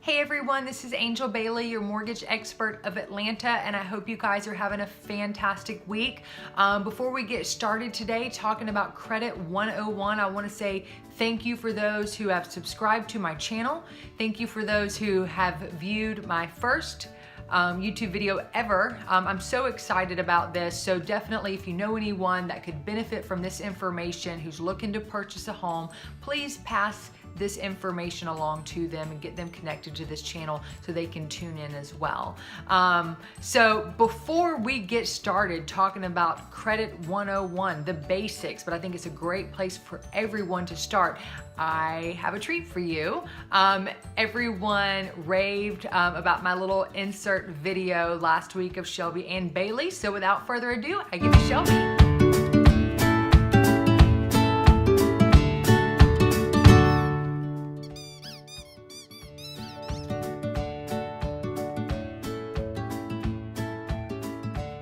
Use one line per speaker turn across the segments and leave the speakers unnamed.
Hey everyone, this is Angel Bailey, your mortgage expert of Atlanta, and I hope you guys are having a fantastic week. Before we get started today talking about Credit 101, I want to say thank you for those who have subscribed to my channel. Thank you for those who have viewed my first YouTube video ever. I'm so excited about this, so definitely if you know anyone that could benefit from this information who's looking to purchase a home, please pass this information along to them and get them connected to this channel so they can tune in as well. So before we get started talking about Credit 101, the basics, but I think it's a great place for everyone to start, I have a treat for you. Everyone raved about my little insert video last week of Shelby and Bailey. So without further ado, I give you Shelby.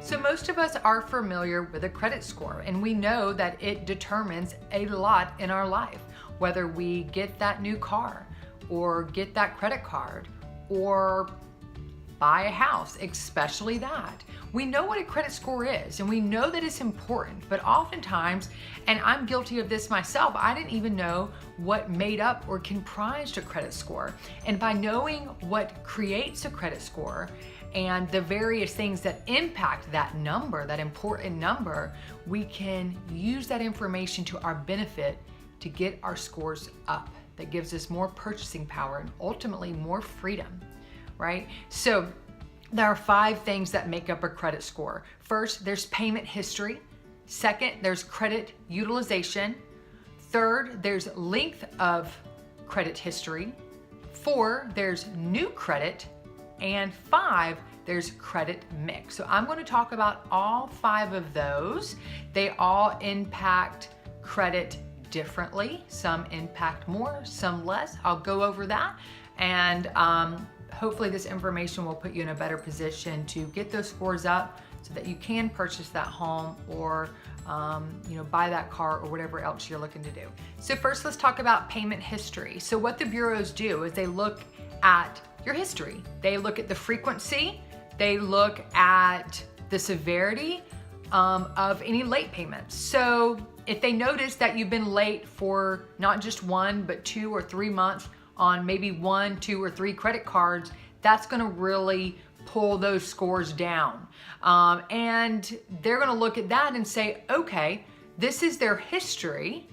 So most of us are familiar with a credit score, and we know that it determines a lot in our life, whether we get that new car or get that credit card or buy a house, especially that. We know what a credit score is and we know that it's important, but oftentimes, and I'm guilty of this myself, I didn't even know what made up or comprised a credit score. And by knowing what creates a credit score and the various things that impact that number, that important number, we can use that information to our benefit to get our scores up. That gives us more purchasing power and ultimately more freedom, right? So there are 5 things that make up a credit score. First, there's payment history. Second, there's credit utilization. Third, there's length of credit history. 4, there's new credit. And 5, there's credit mix. So I'm going to talk about all 5 of those. They all impact credit differently. Some impact more, some less. I'll go over that, and hopefully this information will put you in a better position to get those scores up so that you can purchase that home or buy that car or whatever else you're looking to do. So first, let's talk about payment history. So what the bureaus do is they look at your history. They look at the frequency, they look at the severity of any late payments. So if they notice that you've been late for not just 1, but 2 or 3 months on maybe 1, 2, or 3 credit cards, that's gonna really pull those scores down. And they're gonna look at that and say, okay, this is their history.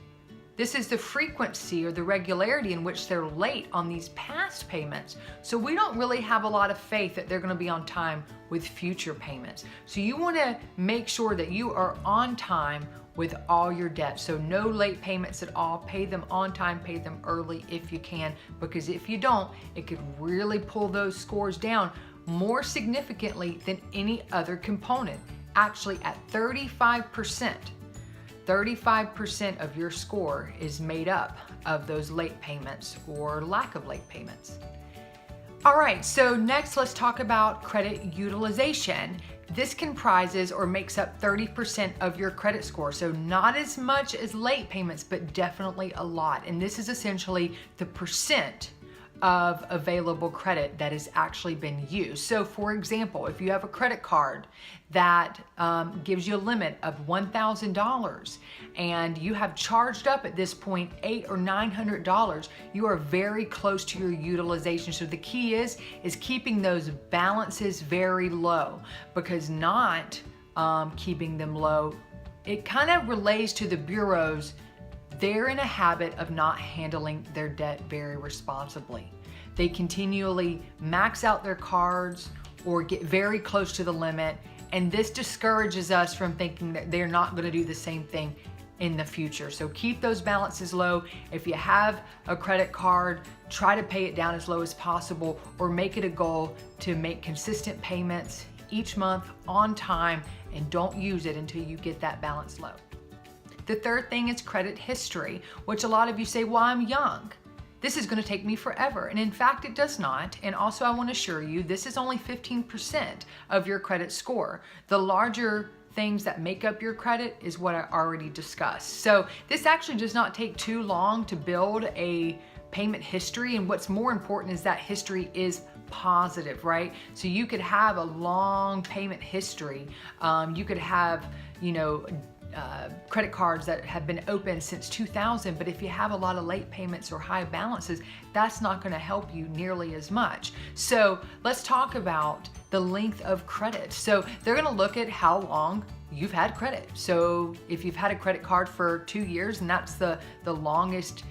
This is the frequency or the regularity in which they're late on these past payments. So we don't really have a lot of faith that they're gonna be on time with future payments. So you wanna make sure that you are on time with all your debts. So no late payments at all. Pay them on time, pay them early if you can, because if you don't, it could really pull those scores down more significantly than any other component. Actually, at 35%. 35% of your score is made up of those late payments or lack of late payments. All right, so next let's talk about credit utilization. This comprises or makes up 30% of your credit score. So not as much as late payments, but definitely a lot. And this is essentially the percent of available credit that has actually been used. So for example, if you have a credit card that gives you a limit of $1,000 and you have charged up at this point $800 or $900, you are very close to your utilization. So the key is keeping those balances very low, because not keeping them low, it kind of relates to the bureaus. They're in a habit of not handling their debt very responsibly. They continually max out their cards or get very close to the limit, and this discourages us from thinking that they're not going to do the same thing in the future. So keep those balances low. If you have a credit card, try to pay it down as low as possible, or make it a goal to make consistent payments each month on time, and don't use it until you get that balance low. The third thing is credit history, which a lot of you say, well, I'm young. This is going to take me forever. And in fact, it does not. And also, I want to assure you, this is only 15% of your credit score. The larger things that make up your credit is what I already discussed. So this actually does not take too long to build a payment history, and what's more important is that history is positive, right? So you could have a long payment history. You could have, credit cards that have been open since 2000, but if you have a lot of late payments or high balances, that's not going to help you nearly as much. So let's talk about the length of credit. So they're going to look at how long you've had credit. So if you've had a credit card for 2 years and that's the longest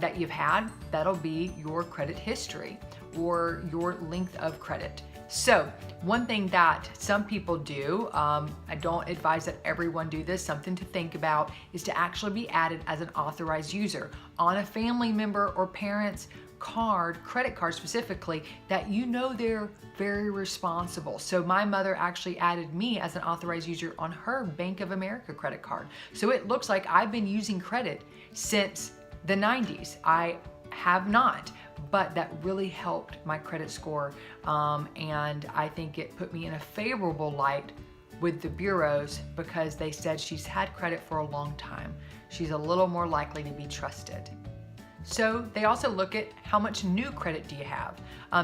that you've had, that'll be your credit history or your length of credit. So one thing that some people do, I don't advise that everyone do this, something to think about is to actually be added as an authorized user on a family member or parent's card, credit card specifically, that they're very responsible. So my mother actually added me as an authorized user on her Bank of America credit card. So it looks like I've been using credit since the 90s. I have not, but that really helped my credit score, and I think it put me in a favorable light with the bureaus because they said she's had credit for a long time. She's a little more likely to be trusted. So they also look at how much new credit do you have.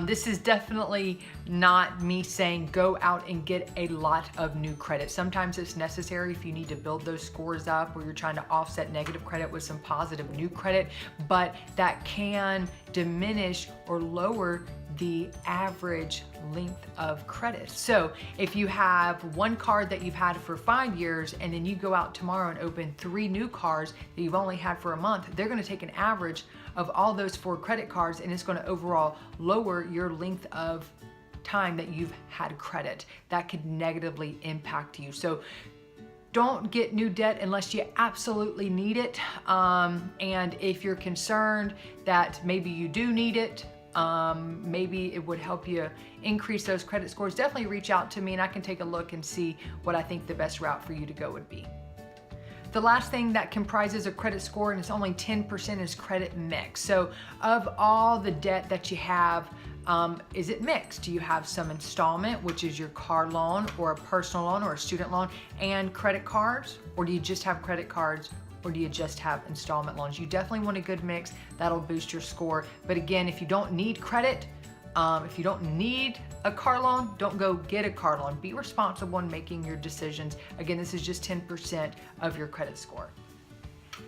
This is definitely not me saying go out and get a lot of new credit. Sometimes it's necessary if you need to build those scores up or you're trying to offset negative credit with some positive new credit, but that can diminish or lower the average length of credit. So if you have one card that you've had for 5 years and then you go out tomorrow and open 3 new cards that you've only had for a month, they're going to take an average of all those 4 credit cards and it's going to overall lower your length of time that you've had credit. That could negatively impact you. So don't get new debt unless you absolutely need it. And if you're concerned that maybe you do need it, maybe it would help you increase those credit scores, definitely reach out to me and I can take a look and see what I think the best route for you to go would be. The last thing that comprises a credit score, and it's only 10%, is credit mix. So of all the debt that you have, is it mixed? Do you have some installment, which is your car loan or a personal loan or a student loan, and credit cards? Or do you just have credit cards? Or do you just have installment loans? You definitely want a good mix. That'll boost your score. But again, if you don't need credit, if you don't need a car loan, don't go get a car loan. Be responsible in making your decisions. Again, this is just 10% of your credit score.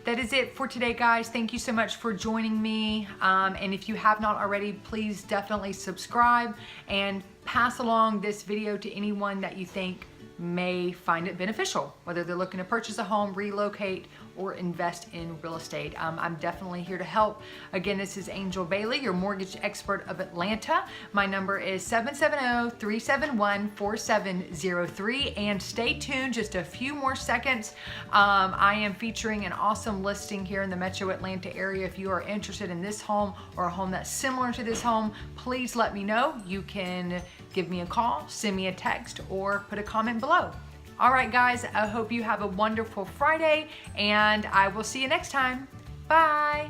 That is it for today, guys. Thank you so much for joining me. And if you have not already, please definitely subscribe and pass along this video to anyone that you think may find it beneficial, whether they're looking to purchase a home, relocate, or invest in real estate. I'm definitely here to help. Again, this is Angel Bailey, your mortgage expert of Atlanta. My number is 770-371-4703, and stay tuned just a few more seconds. I am featuring an awesome listing here in the Metro Atlanta area. If you are interested in this home or a home that's similar to this home, please let me know. You can give me a call, send me a text, or put a comment below. All right, guys, I hope you have a wonderful Friday, and I will see you next time. Bye.